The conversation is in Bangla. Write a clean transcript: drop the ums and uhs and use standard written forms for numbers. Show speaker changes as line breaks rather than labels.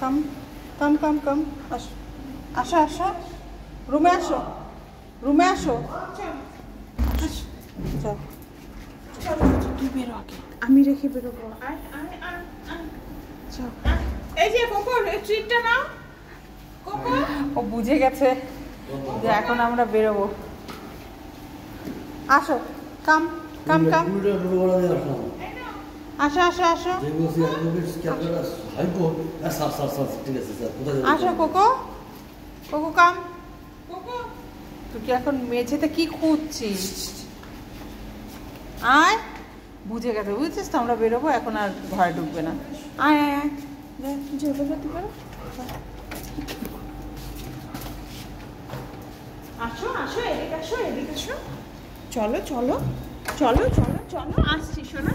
কাম কাম কাম কাম আসো আসো আসো রুমে আসো রুমে আসো চল তুই বেরো আগে আমি রেখে বেরোবো
এই যে কোকো ট্রিটটা নাও কোকো
ও বুঝে গেছে যে এখন আমরা বেরোবো আসো কাম কাম কাম আসো আসো আসো আসো কোকো কোকো কাম
কোকো
তুই কি এখন মেঝেতে কি খুঁজছিস আয় বুঝে গেছে বুঝছিস তো আমরা বেরোবো এখন আর ঘরে ঢুকবে না আয় আয় আয় যে বেরোতে পারো
আসো আসো এদিকে আসো চলো চলো চলো চলো চলো আসছি শোনা